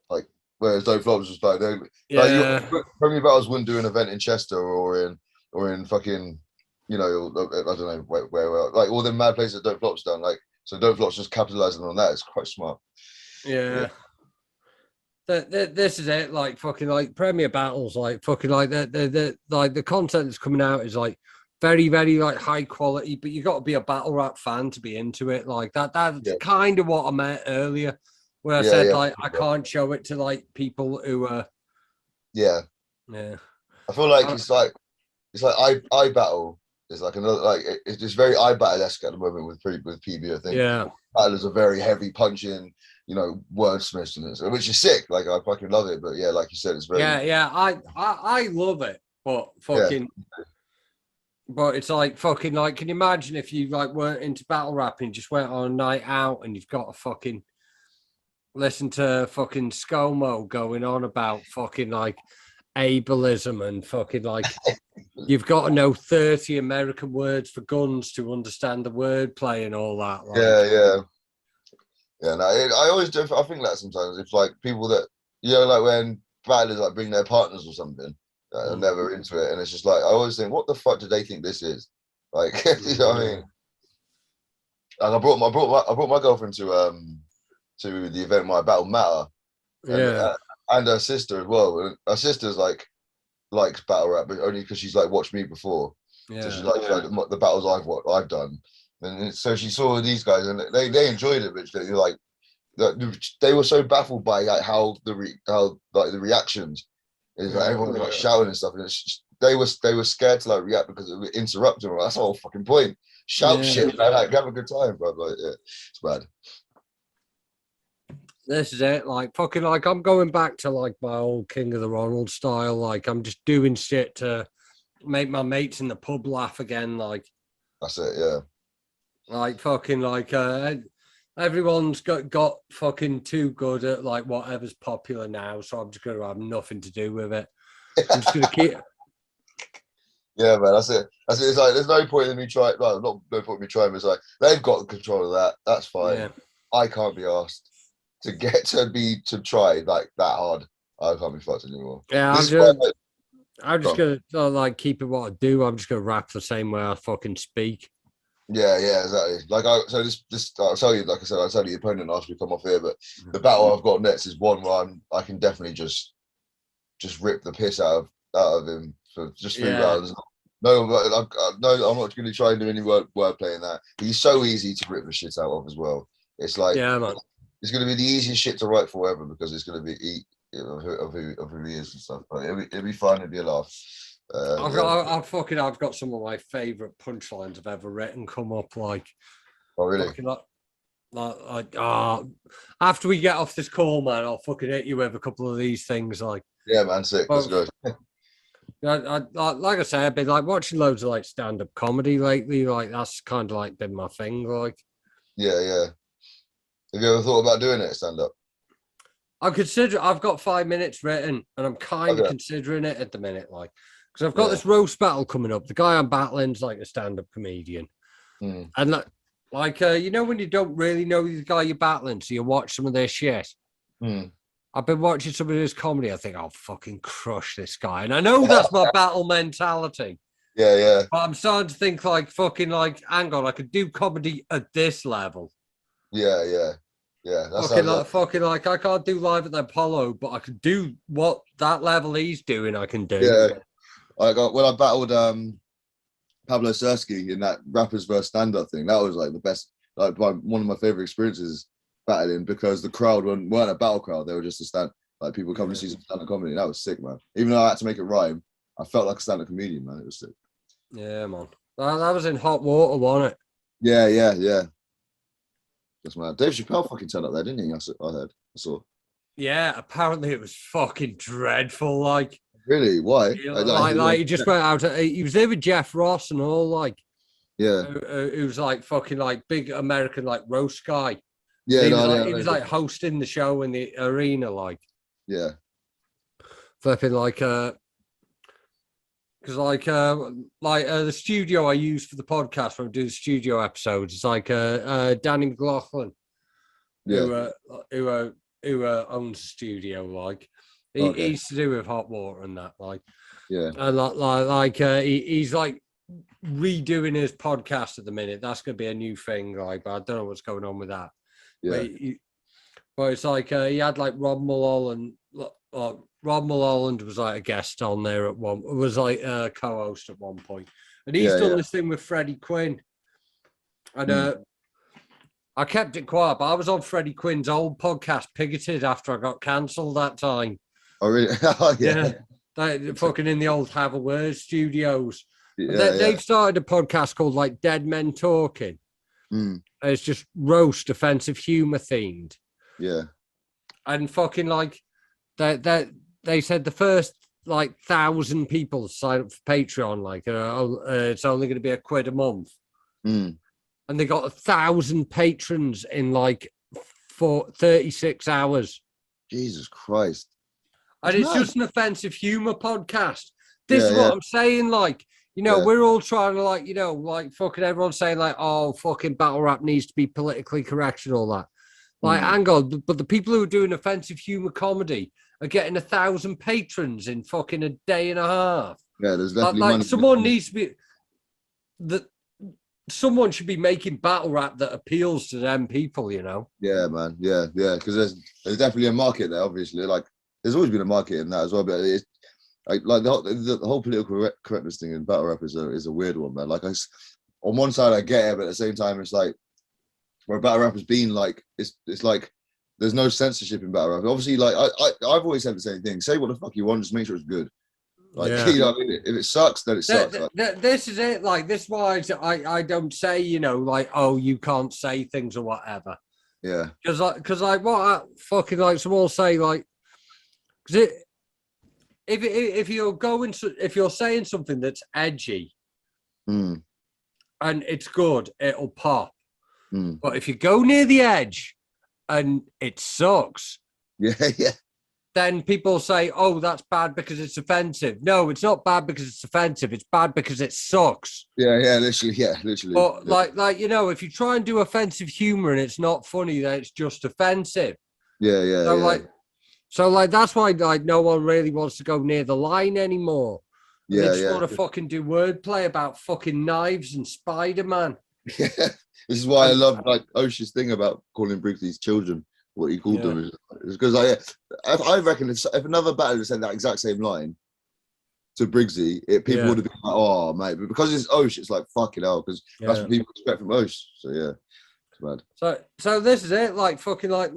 Like whereas Don't Flop's just like Premier Battles wouldn't do an event in Chester or in fucking, you know, I don't know where like all the mad places that Don't Flop's done. Like so Don't Flop's just capitalizing on that. It's quite smart. Yeah. This is it, like fucking like Premier Battles, like fucking like the like the content that's coming out is like very, very like high quality, but you got to be a battle rap fan to be into it. Like that's kind of what I meant earlier, where I said like I can't show it to like people who I feel like it's like I battle is like another, like it's just very I battle-esque at the moment with PB. I think battlers are very heavy punching, you know, wordsmiths and this, which is sick. Like I fucking love it, but like you said, it's very I love it, but fucking but it's like fucking like, can you imagine if you like weren't into battle rapping, just went on a night out and you've got to fucking listen to fucking ScoMo going on about fucking like ableism and fucking like you've got to know 30 American words for guns to understand the wordplay and all that. Like. No, I always do. I think that sometimes if like people that, like when battlers like bring their partners or something, I'm never into it, and it's just like I always think, what the fuck do they think this is? Like, you know what I mean? And I brought my girlfriend to the event, my Battle Matter, and her sister as well. And her sister's likes battle rap, but only because she's like watched me before. So she's like the battles I've done, and so she saw these guys and they enjoyed it, but they're like they were so baffled by like how the reactions is like everyone was like shouting and stuff, and they were scared to like react because it would interrupt them. That's the whole fucking point. Shout shit, man, like have a good time, bro. Like, yeah, it's bad. This is it, like fucking like I'm going back to like my old King of the Ronald style. Like I'm just doing shit to make my mates in the pub laugh again. Like that's it, yeah. Like fucking like everyone's got fucking too good at like whatever's popular now, so I'm just gonna have nothing to do with it. I'm just gonna keep. Yeah, man, that's it. It's like there's no point in me trying. Like, no point in me trying. It's like they've got control of that. That's fine. Yeah. I can't be asked to get to try like that hard. I can't be fucked anymore. Yeah, I'm just gonna like keep it what I do. I'm just gonna rap the same way I fucking speak. Yeah, exactly. Like this I'll tell you, like I said, I'll tell you the opponent asked me to come off here, but the battle I've got next is one where I can definitely just rip the piss out of him for just 3 rounds. No, I'm not going to try and do any wordplay in that. But he's so easy to rip the shit out of as well. It's like it's going to be the easiest shit to write for ever because it's going to be of who he is and stuff. But it'll be fun. It'll be a laugh. I've got some of my favorite punchlines I've ever written come up. Like, oh really? After we get off this call, man, I'll fucking hit you with a couple of these things. Like, yeah, man, sick. Let's go. Like I say, I've been like watching loads of like stand-up comedy lately. Like that's kind of like been my thing. Like, yeah. Have you ever thought about doing it stand-up? I've got 5 minutes written, and I'm kind of considering it at the minute. Like, because I've got this roast battle coming up. The guy I'm battling's like a stand-up comedian, and like you know when you don't really know the guy you're battling, so you watch some of their shit. I've been watching some of his comedy. I think I'll fucking crush this guy. And I know that's my battle mentality. Yeah. But I'm starting to think like fucking like, hang on, I could do comedy at this level. Yeah. That's fucking like I can't do live at the Apollo, but I can do what that level he's doing, I can do. Yeah. I battled Pablo Sersky in that rappers versus stand-up thing. That was like the best, like one of my favorite experiences battling because the crowd weren't a battle crowd, they were just a stand, like people coming to see some stand-up comedy. That was sick, man. Even though I had to make it rhyme, I felt like a stand-up comedian, man. It was sick. Yeah, man. That was in Hot Water, wasn't it? Yeah. That's man. Dave Chappelle fucking turned up there, didn't he? I saw. Yeah, apparently it was fucking dreadful. Like, really? Why? Like he just went out. He was there with Jeff Ross and all. Like, yeah, it was like fucking like big American like roast guy. Yeah, he was like hosting the show in the arena, like flipping like because the studio I use for the podcast when I do the studio episodes is like Danny McLaughlin, who owns the studio. Like he's to do with Hot Water and that, like and he's like redoing his podcast at the minute. That's gonna be a new thing, like, but I don't know what's going on with that. Yeah, but it's like he had like Rob Mulholland. Rob Mulholland was like a guest on there at one. Was like a co-host at one point, and he's done this thing with Freddie Quinn. And I kept it quiet, but I was on Freddie Quinn's old podcast, Pigoted, after I got cancelled that time. Oh really? Oh, yeah. Fucking in the old Have a Word studios. They've started a podcast called like Dead Men Talking. It's just roast, offensive humor themed. Yeah. And fucking like they said the first like 1,000 people sign up for Patreon, like it's only going to be £1 a month. And they got 1,000 patrons in like 36 hours. Jesus Christ. And it's just an offensive humor podcast. This is what I'm saying, like, you know, we're all trying to, like, you know, like, fucking everyone's saying, like, oh, fucking battle rap needs to be politically correct and all that. Like, hang on, but the people who are doing offensive humor comedy are getting 1,000 patrons in fucking a day and a half. Yeah, there's definitely like money. someone needs to be someone should be making battle rap that appeals to them people, you know. Yeah, man. Yeah, because there's definitely a market there. Obviously, like there's always been a market in that as well. But it's like the whole political correctness thing in battle rap is a weird one, man. Like on one side I get it, but at the same time it's like where battle rap has been like it's like there's no censorship in battle rap. Obviously, like I've always said the same thing. Say what the fuck you want, just make sure it's good. Like you know what I mean? If it sucks, then it sucks. This is it. Like this is why I don't say, you know, like, oh, you can't say things or whatever. Yeah. Because like what I fucking like someone say like, because if you're saying something that's edgy, and it's good, it'll pop. But if you go near the edge and it sucks, yeah, then people say, oh, that's bad because it's offensive. No, it's not bad because it's offensive. It's bad because it sucks. Yeah, literally. But like you know, if you try and do offensive humor and it's not funny, then it's just offensive. So that's why like no one really wants to go near the line anymore. And they just want to fucking do wordplay about fucking knives and Spider-Man. Yeah. This is why I love like Osh's thing about calling Briggsy's children what he called them. Is because I reckon if another battler had said that exact same line to Briggsy, people would have been like, oh mate, but because it's Osh, it's like fucking hell, because that's what people expect from Osh. So yeah, it's mad. So this is it, like fucking like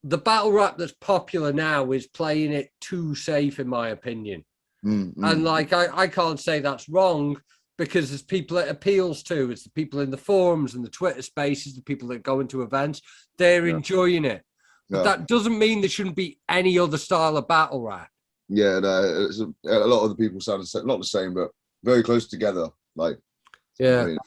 the battle rap that's popular now is playing it too safe, in my opinion. And like I can't say that's wrong, because there's people it appeals to. It's the people in the forums and the Twitter spaces, the people that go into events. They're enjoying it. But that doesn't mean there shouldn't be any other style of battle rap. Yeah, no, a lot of the people sound not the same, but very close together. Like, yeah. I mean,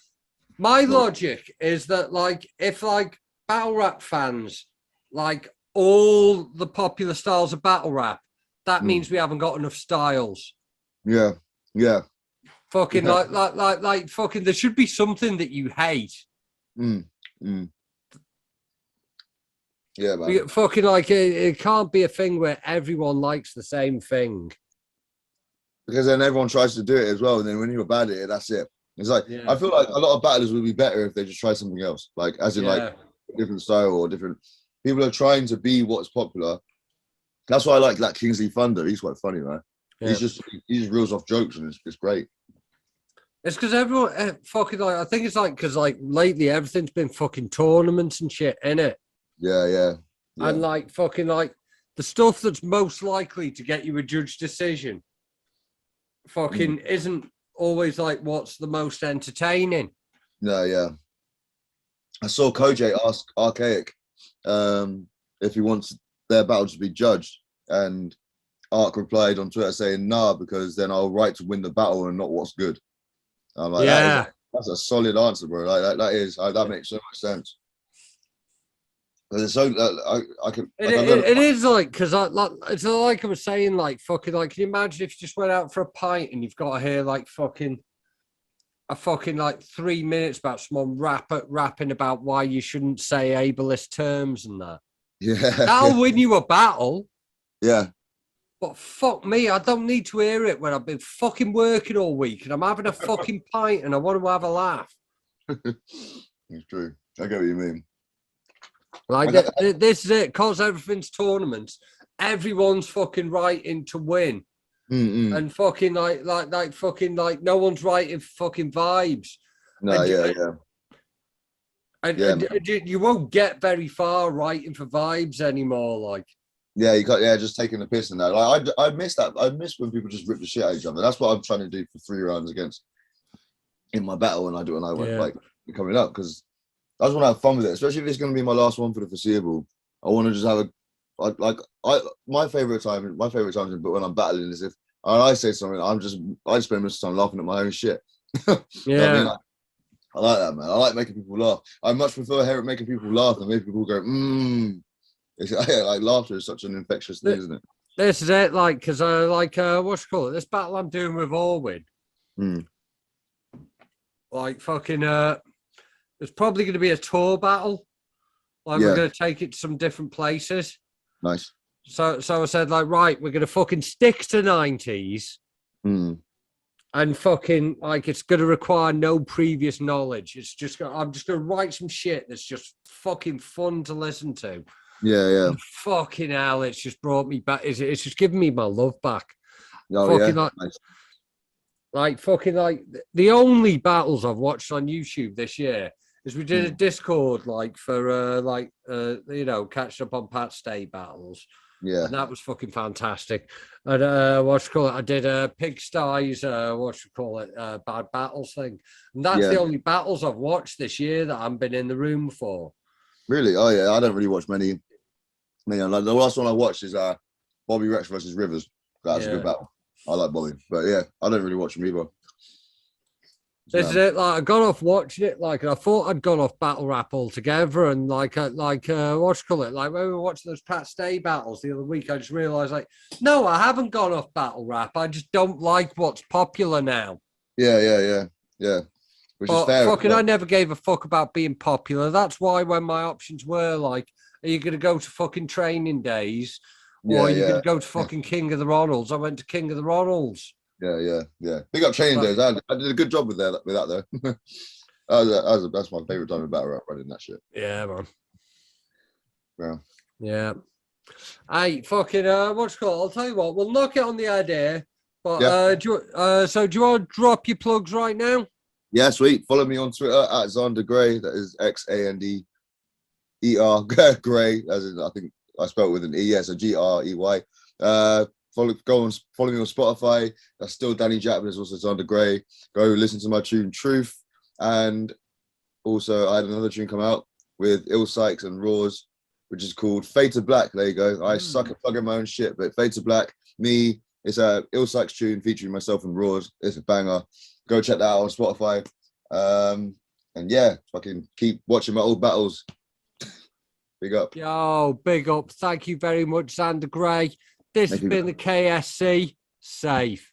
my logic is that, like, if like battle rap fans like all the popular styles of battle rap, that means we haven't got enough styles. Yeah. Fucking like fucking there should be something that you hate. Yeah, man. Fucking like it can't be a thing where everyone likes the same thing. Because then everyone tries to do it as well, and then when you're bad at it, that's it. It's like I feel like a lot of battlers would be better if they just try something else, like as in like a different style or different. People are trying to be what's popular. That's why I like that Kingsley Thunder. He's quite funny, man. He just reels off jokes and it's great. It's because everyone fucking like I think it's like because like lately everything's been fucking tournaments and shit, innit? Yeah. And like fucking like the stuff that's most likely to get you a judge decision fucking isn't always like what's the most entertaining. No, yeah. I saw Kojay ask Archaic if he wants their battle to be judged, and Ark replied on Twitter saying, nah, because then I'll write to win the battle and not what's good. I'm like, that's a solid answer, bro. Like that makes so much sense. It's so I can. It is like because it's like I was saying, like fucking like. Can you imagine if you just went out for a pint and you've got to hear like fucking 3 minutes about someone rapping about why you shouldn't say ableist terms and that. Yeah, that'll win you a battle. Yeah. But fuck me, I don't need to hear it when I've been fucking working all week and I'm having a fucking pint and I want to have a laugh. It's true. I get what you mean. Like this is it, cause everything's tournaments. Everyone's fucking writing to win, and fucking like fucking like no one's writing fucking vibes. No, and you won't get very far writing for vibes anymore. Like. Yeah, you got just taking the piss and that. Like I miss that. I miss when people just rip the shit out of each other. That's what I'm trying to do for 3 rounds against in my battle when I went like coming up, because I just want to have fun with it, especially if it's going to be my last one for the foreseeable. I want to just have my favorite times when I'm battling is if I say something, I spend most of the time laughing at my own shit. You know what I mean? I like that, man. I like making people laugh. I much prefer making people laugh than making people go It's, like laughter is such an infectious thing, isn't it? This is it, like, because what's it called? This battle I'm doing with Orwin. Like fucking it's probably going to be a tour battle. Like we're going to take it to some different places. Nice. So I said, like, right, we're gonna fucking stick to 90s. And fucking like it's gonna require no previous knowledge. I'm just gonna write some shit that's just fucking fun to listen to. Yeah. And fucking hell, it's just brought me back. It's just given me my love back. Oh fucking yeah. Nice. Like the only battles I've watched on YouTube this year is we did a Discord like for catching up on Pat's Day battles. Yeah. And that was fucking fantastic. And I did a Pigsties, Bad Battles thing. And that's the only battles I've watched this year that I've been in the room for. Really? Oh yeah, I don't really watch many. Like the last one I watched is Bobby Rex versus Rivers. That was a good battle. I like Bobby, but yeah, I don't really watch him either. This is it. Like I got off watching it. Like I thought I'd gone off battle rap altogether, and like when we were watching those Pat Stay battles the other week, I just realised no, I haven't gone off battle rap. I just don't like what's popular now. Yeah. Which is fair. Fucking, I never gave a fuck about being popular. That's why when my options were like, are you going to go to fucking Training Days, or are you going to go to fucking King of the Ronalds? I went to King of the Ronalds. Yeah. Big up Training Days. I did a good job with that though. That's my favorite time of battle rap, running that shit. Yeah, man. Yeah. Hey, fucking, what's it called? I'll tell you what, we'll knock it on the idea. But do you want to drop your plugs right now? Yeah, sweet. Follow me on Twitter at Xander Grey. That is XANDER Grey. As in, I think I spelled with an E. Yeah, so GREY. Follow me on Spotify. That's still Danny Jaqq, but it's also Xander Grey. Go listen to my tune Truth. And also I had another tune come out with Ill Sykes and Raws, which is called Fade to Black. There you go. I suck at plugging my own shit, but Fade to Black, me, it's a Ill Sykes tune featuring myself and Raws. It's a banger. Go check that out on Spotify. And yeah, fucking keep watching my old battles. Big up. Yo, big up. Thank you very much, Xander Grey. This has been the KSC. Safe.